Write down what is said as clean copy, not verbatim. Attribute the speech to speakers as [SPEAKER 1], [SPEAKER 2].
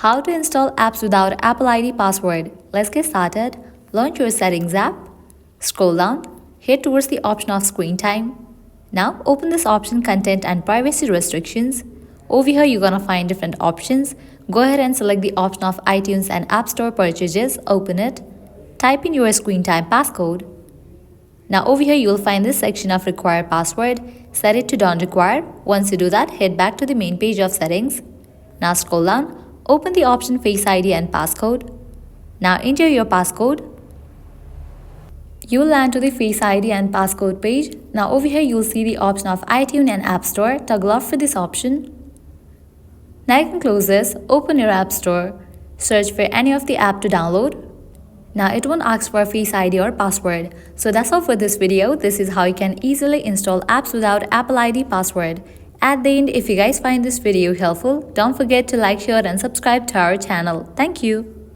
[SPEAKER 1] How to install apps without Apple ID password. Let's get started. Launch your settings app. Scroll down. Head towards the option of screen time. Now open this option content and privacy restrictions. Over here you're gonna find different options. Go ahead and select the option of iTunes and App Store purchases. Open it. Type in your screen time passcode. Now over here you will find this section of required password. Set it to don't require. Once you do that, head back to the main page of settings. Now scroll down. Open the option Face ID and passcode. Now enter your passcode. You will land to the Face ID and passcode page. Now over here you will see the option of iTunes and App Store. Toggle off for this option. Now you can close this. Open your App Store. Search for any of the app to download. Now it won't ask for Face ID or password. So that's all for this video. This is how you can easily install apps without Apple ID password. At the end, if you guys find this video helpful, don't forget to like, share and subscribe to our channel. Thank you.